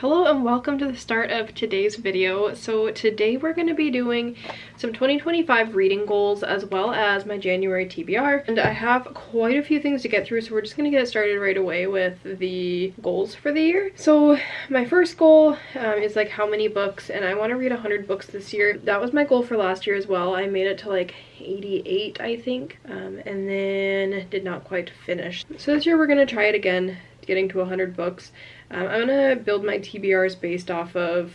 Hello and welcome to the start of today's video. So today we're going to be doing some 2025 reading goals as well as my January TBR, and I have quite a few things to get through, so we're just going to get started right away with the goals for the year. So my first goal is like how many books, and I want to read 100 books this year. That was my goal for last year as well. I made it to like 88 I think, and then did not quite finish. So this year we're going to try it again, getting to 100 books. I'm gonna build my TBRs based off of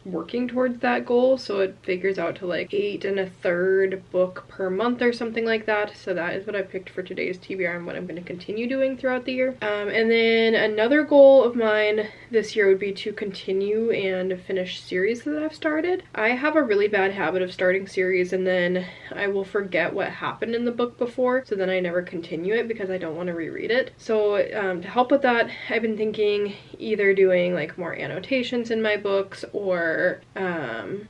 working towards that goal, so it figures out to like 8 1/3 book per month or something like that. So that is what I picked for today's TBR and what I'm going to continue doing throughout the year. And then another goal of mine this year would be to continue and finish series that I've started. I have a really bad habit of starting series and then I will forget what happened in the book before, so then I never continue it because I don't want to reread it. So to help with that, I've been thinking either doing like more annotations in my books, or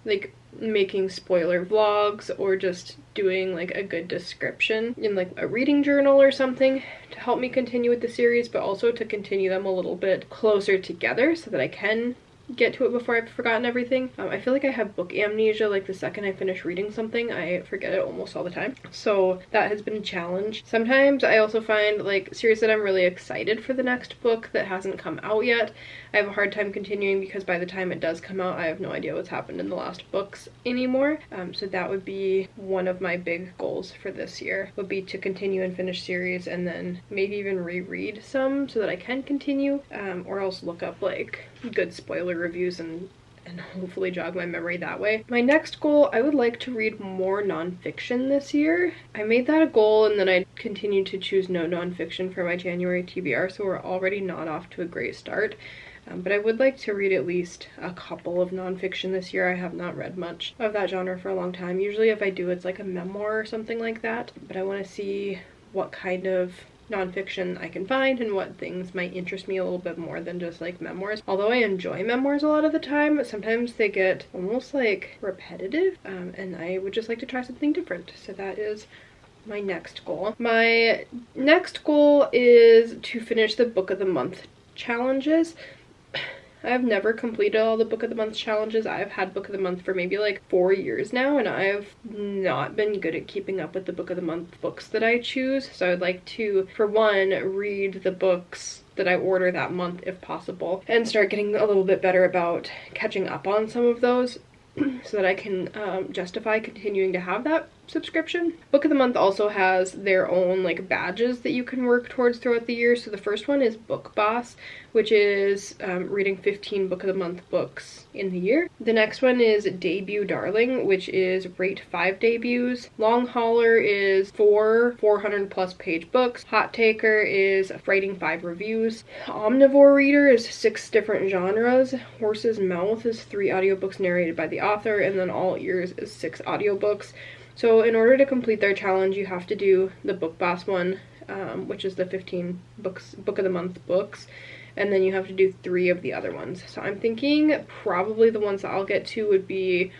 like making spoiler vlogs, or just doing like a good description in like a reading journal or something to help me continue with the series, but also to continue them a little bit closer together so that I can get to it before I've forgotten everything. I feel like I have book amnesia. Like the second I finish reading something, I forget it almost all the time. So that has been a challenge. Sometimes I also find like series that I'm really excited for the next book that hasn't come out yet, I have a hard time continuing because by the time it does come out, I have no idea what's happened in the last books anymore. So that would be one of my big goals for this year, would be to continue and finish series, and then maybe even reread some so that I can continue, or else look up like good spoiler reviews and hopefully jog my memory that way. My next goal, I would like to read more nonfiction this year. I made that a goal and then I continued to choose no nonfiction for my January TBR, so we're already not off to a great start. But I would like to read at least a couple of nonfiction this year. I have not read much of that genre for a long time. Usually if I do, it's like a memoir or something like that, but I want to see what kind of nonfiction I can find and what things might interest me a little bit more than just like memoirs. Although I enjoy memoirs a lot of the time, sometimes they get almost like repetitive, and I would just like to try something different. So that is my next goal. My next goal is to finish the Book of the Month challenges. I've never completed all the Book of the Month challenges. I've had Book of the Month for maybe like 4 years now, and I've not been good at keeping up with the Book of the Month books that I choose. So I'd like to, for one, read the books that I order that month if possible, and start getting a little bit better about catching up on some of those so that I can justify continuing to have that subscription. Book of the Month also has their own like badges that you can work towards throughout the year. So the first one is Book Boss, which is reading 15 Book of the Month books in the year. The next one is Debut Darling, which is rate 5 debuts. Long Hauler is 4 400+ page books. Hot Taker is writing 5 reviews. Omnivore Reader is 6 different genres. Horse's Mouth is 3 audiobooks narrated by the author, and then All Ears is 6 audiobooks. So in order to complete their challenge, you have to do the Book Boss one, which is the 15 books, Book of the Month books, and then you have to do 3 of the other ones. So I'm thinking probably the ones that I'll get to would be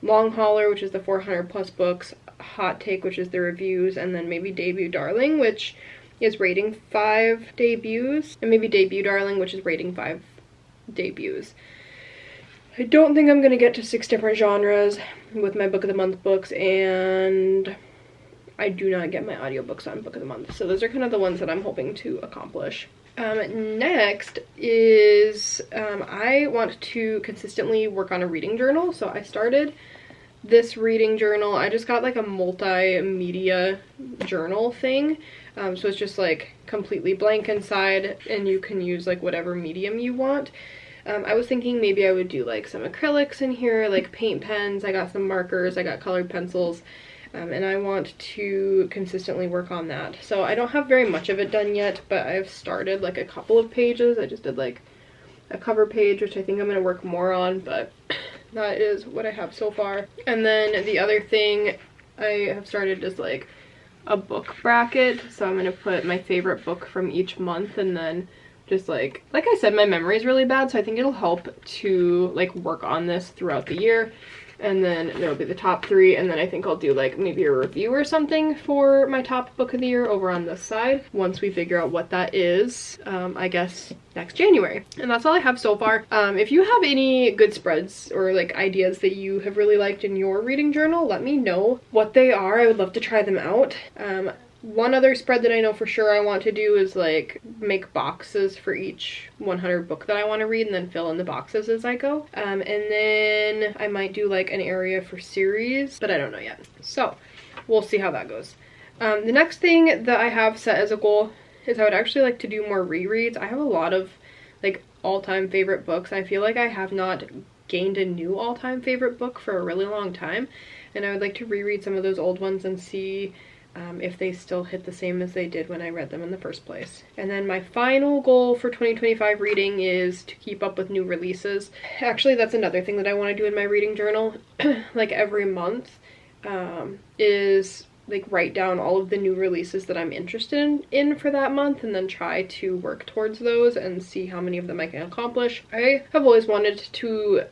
Long Hauler, which is the 400+ books, Hot Take, which is the reviews, and then maybe Debut Darling, which is rating 5 debuts, and maybe Debut Darling, which is rating 5 debuts. I don't think I'm gonna get to 6 different genres with my Book of the Month books, and I do not get my audiobooks on Book of the Month. So those are kind of the ones that I'm hoping to accomplish. Next is I want to consistently work on a reading journal. So I started this reading journal. I just got like a multimedia journal thing. So it's just like completely blank inside, and you can use like whatever medium you want. I was thinking maybe I would do like some acrylics in here, like paint pens. I got some markers, I got colored pencils, and I want to consistently work on that. So I don't have very much of it done yet, but I've started like a couple of pages. I just did like a cover page, which I think I'm going to work more on, but that is what I have so far. And then the other thing I have started is like a book bracket. So I'm going to put my favorite book from each month, and then just like I said, my memory is really bad, so I think it'll help to like work on this throughout the year. and then there'll be the top 3, and then I think I'll do like maybe a review or something for my top book of the year over on this side once we figure out what that is, I guess next January. And that's all I have so far. If you have any good spreads or like ideas that you have really liked in your reading journal, let me know what they are. I would love to try them out. One other spread that I know for sure I want to do is like make boxes for each 100 book that I want to read and then fill in the boxes as I go. And then I might do like an area for series, but I don't know yet. So we'll see how that goes. The next thing that I have set as a goal is I would actually like to do more rereads. I have a lot of like all-time favorite books. I feel like I have not gained a new all-time favorite book for a really long time, and I would like to reread some of those old ones and see if they still hit the same as they did when I read them in the first place. And then my final goal for 2025 reading is to keep up with new releases. Actually, that's another thing that I want to do in my reading journal, like every month, is like write down all of the new releases that I'm interested in for that month, and then try to work towards those and see how many of them I can accomplish. I have always wanted to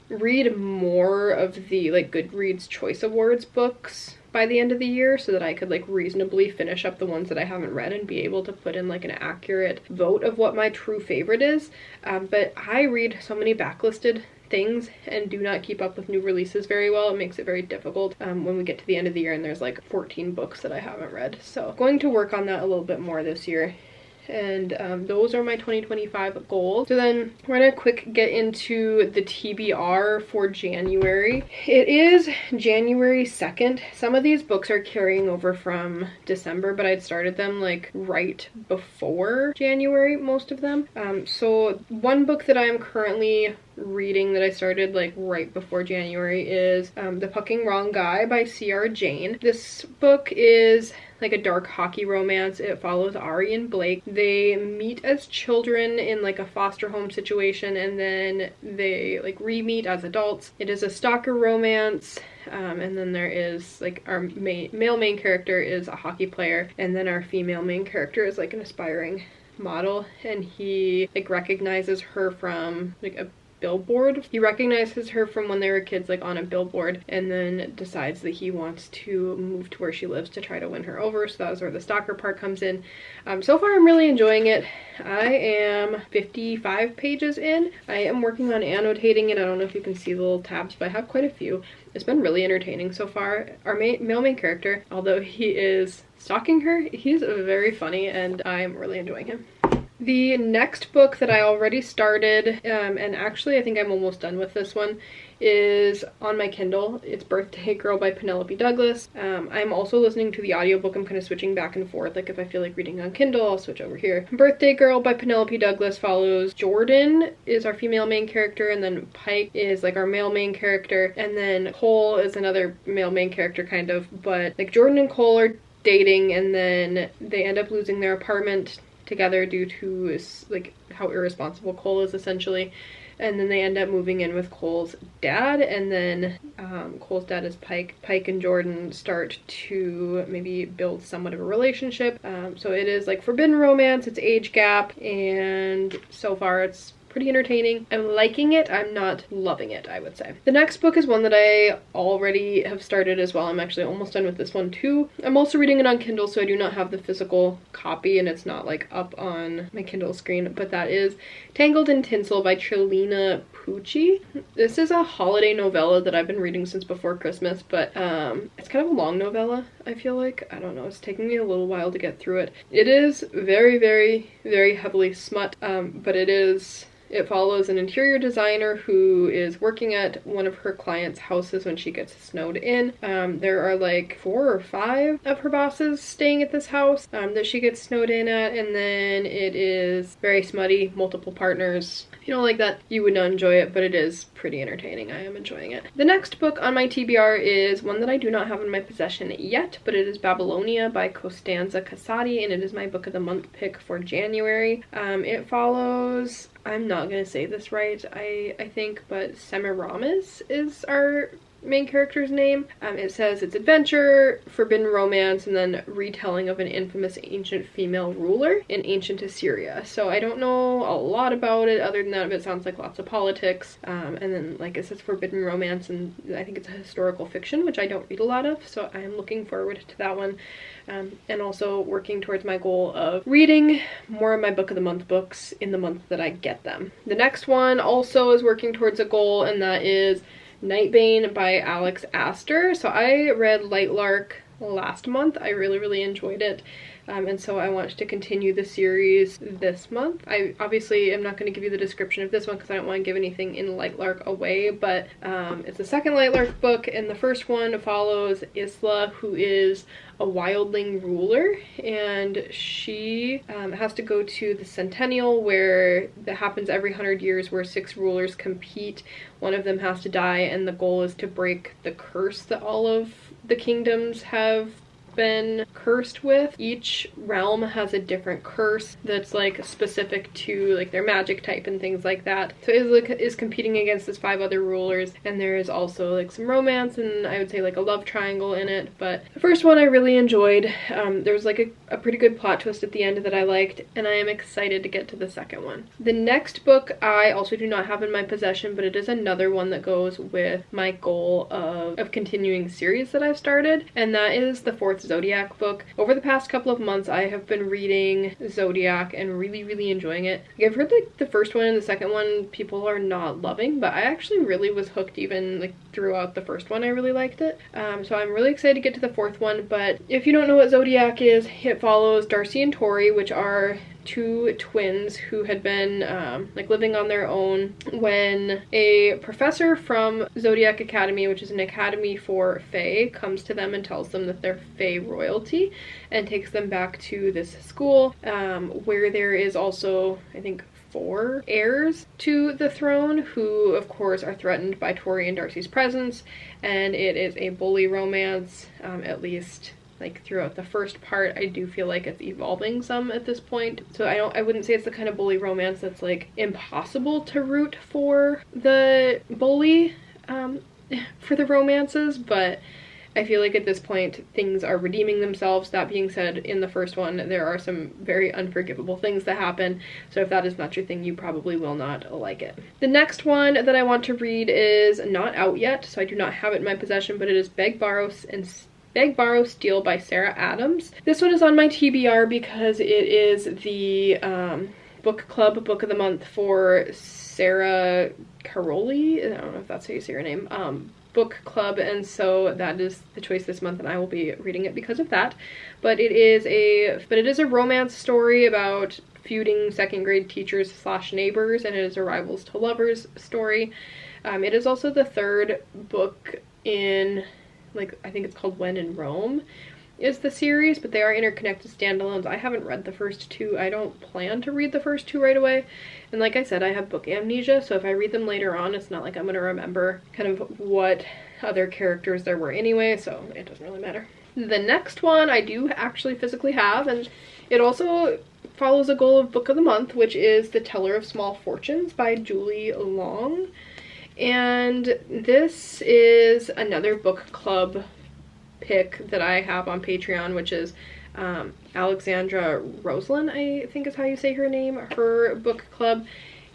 read more of the like Goodreads Choice Awards books by the end of the year so that I could like reasonably finish up the ones that I haven't read and be able to put in like an accurate vote of what my true favorite is. But I read so many backlisted things and do not keep up with new releases very well. It makes it very difficult when we get to the end of the year and there's like 14 books that I haven't read. So going to work on that a little bit more this year. And those are my 2025 goals. So then we're gonna quick get into the TBR for January. It is January 2nd. Some of these books are carrying over from December, but I'd started them like right before January, most of them. So one book that I'm currently reading that I started like right before January is The Fucking Wrong Guy by C.R. Jane. This book is like a dark hockey romance. It follows Ari and Blake. They meet as children in like a foster home situation, and then they like re-meet as adults. It is a stalker romance. And then there is like our male main character is a hockey player, and then our female main character is like an aspiring model, and he like recognizes her from like a billboard. He recognizes her from when they were kids, like on a billboard, and then decides that he wants to move to where she lives to try to win her over. So that was where the stalker part comes in. So far I'm really enjoying it. I am 55 pages in. I am working on annotating it. I don't know if you can see the little tabs, but I have quite a few. It's been really entertaining so far. Our male main character, although he is stalking her, he's very funny and I'm really enjoying him. The next book that I already started, and actually I think I'm almost done with this one, is on my Kindle. It's Birthday Girl by Penelope Douglas. I'm also listening to the audiobook. I'm kind of switching back and forth. Like if I feel like reading on Kindle, I'll switch over here. Birthday Girl by Penelope Douglas follows Jordan is our female main character, and then Pike is like our male main character, and then Cole is another male main character kind of, but like Jordan and Cole are dating, and then they end up losing their apartment together due to like how irresponsible Cole is essentially, and then they end up moving in with Cole's dad, and then Cole's dad is Pike. Pike and Jordan start to maybe build somewhat of a relationship. So it is like forbidden romance, it's age gap, and so far it's pretty entertaining. I'm liking it. I'm not loving it, I would say. The next book is one that I already have started as well. I'm actually almost done with this one too. I'm also reading it on Kindle, so I do not have the physical copy and it's not like up on my Kindle screen, but that is Tangled in Tinsel by Chelina Pucci. This is a holiday novella that I've been reading since before Christmas, but it's kind of a long novella, I feel like. I don't know, it's taking me a little while to get through it. It is very, very, very heavily smut, but it follows an interior designer who is working at one of her clients' houses when she gets snowed in. There are like 4 or 5 of her bosses staying at this house that she gets snowed in at, and then it is very smutty, multiple partners. If you don't like that, you would not enjoy it, but it is pretty entertaining. I am enjoying it. The next book on my TBR is one that I do not have in my possession yet, but it is Babylonia by Costanza Casati, and it is my book of the month pick for January. It follows, I'm not gonna say this right, I think, but Semiramis is our main character's name. It says it's adventure, forbidden romance, and then retelling of an infamous ancient female ruler in ancient Assyria. So I don't know a lot about it other than that it sounds like lots of politics. And then like it says forbidden romance, and I think it's a historical fiction, which I don't read a lot of, so I'm looking forward to that one. And also working towards my goal of reading more of my book of the month books in the month that I get them. The next one also is working towards a goal, and that is Nightbane by Alex Astor. So I read Lightlark last month. I really enjoyed it. And so I want to continue the series this month. I obviously am not going to give you the description of this one because I don't want to give anything in Lightlark away, but it's the second Lightlark book, and the first one follows Isla, who is a wildling ruler, and she has to go to the Centennial, where that happens every 100 years, where 6 rulers compete. One of them has to die, and the goal is to break the curse that all of the kingdoms have been cursed with. Each realm has a different curse that's like specific to like their magic type and things like that. So Isla is competing against these 5 other rulers, and there is also like some romance and I would say like a love triangle in it. But the first one I really enjoyed. There was like a pretty good plot twist at the end that I liked, and I am excited to get to the second one. The next book I also do not have in my possession, but it is another one that goes with my goal of continuing series that I've started, and that is the 4th Zodiac book. Over the past couple of months I have been reading Zodiac and really enjoying it. I've heard like the first one and the second one people are not loving, but I actually really was hooked even like throughout the first one. I really liked it. So I'm really excited to get to the 4th one. But if you don't know what Zodiac is, it follows Darcy and Tori, which are 2 twins who had been like living on their own when a professor from Zodiac Academy, which is an academy for Fae, comes to them and tells them that they're Fae royalty and takes them back to this school where there is also, I think, 4 heirs to the throne who of course are threatened by Tori and Darcy's presence, and it is a bully romance, at least like throughout the first part. I do feel like it's evolving some at this point. So I wouldn't say it's the kind of bully romance that's like impossible to root for the bully for the romances, but I feel like at this point things are redeeming themselves. That being said, in the first one there are some very unforgivable things that happen, so if that is not your thing, you probably will not like it. The next one that I want to read is not out yet, so I do not have it in my possession, but it is Beg, Borrow, Steal by Sarah Adams. This one is on my TBR because it is the book club book of the month for Sarah Caroli. I don't know if that's how you say her name. Book club, and so that is the choice this month, and I will be reading it because of that. But it is a romance story about feuding 2nd grade teachers / neighbors, and it is a rivals to lovers story. It is also the 3rd book in, like, I think it's called When in Rome is the series, but they are interconnected standalones. I haven't read the first 2. I don't plan to read the first 2 right away. And like I said, I have book amnesia, so if I read them later on, it's not like I'm going to remember kind of what other characters there were anyway, so it doesn't really matter. The next one I do actually physically have, and it also follows a goal of book of the month, which is The Teller of Small Fortunes by Julie Long. And this is another book club pick that I have on Patreon, which is Alexandra Roslin, I think is how you say her name, her book club.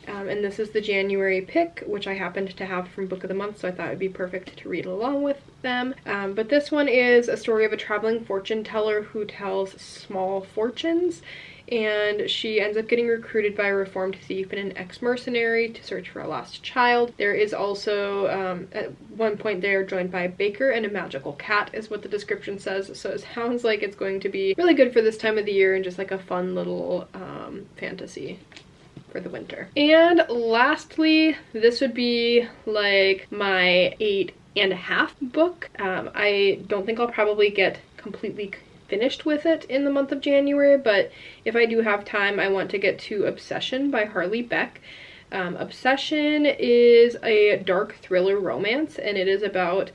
And this is the January pick, which I happened to have from Book of the Month, so I thought it would be perfect to read along with them. But this one is a story of a traveling fortune teller who tells small fortunes, and she ends up getting recruited by a reformed thief and an ex-mercenary to search for a lost child. There is also, at one point they are joined by a baker and a magical cat is what the description says, so it sounds like it's going to be really good for this time of the year and just like a fun little fantasy for the winter. And lastly, this would be like my 8.5 book. I don't think I'll probably get completely finished with it in the month of January, but if I do have time, I want to get to Obsession by Harley Beck. Obsession is a dark thriller romance, and it is about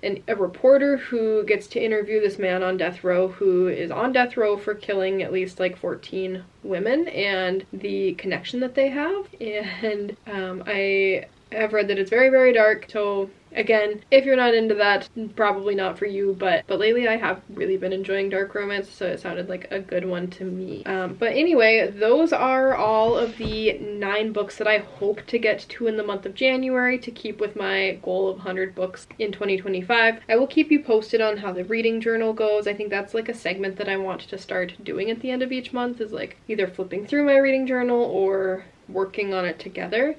a reporter who gets to interview this man on death row who is on death row for killing at least like 14 women and the connection that they have. And I have read that it's very, very dark. So again, if you're not into that, probably not for you, but lately I have really been enjoying dark romance, so it sounded like a good one to me. But anyway, those are all of the 9 books that I hope to get to in the month of January to keep with my goal of 100 books in 2025. I will keep you posted on how the reading journal goes. I think that's like a segment that I want to start doing at the end of each month, is like either flipping through my reading journal or working on it together.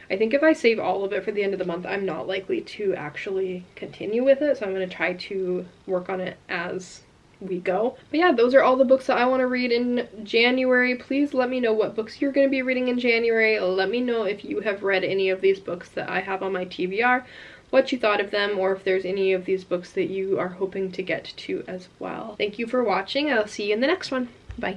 I think if I save all of it for the end of the month, I'm not likely to actually continue with it, so I'm going to try to work on it as we go. But yeah, those are all the books that I want to read in January. Please let me know what books you're going to be reading in January. Let me know if you have read any of these books that I have on my TBR, what you thought of them, or if there's any of these books that you are hoping to get to as well. Thank you for watching. I'll see you in the next one.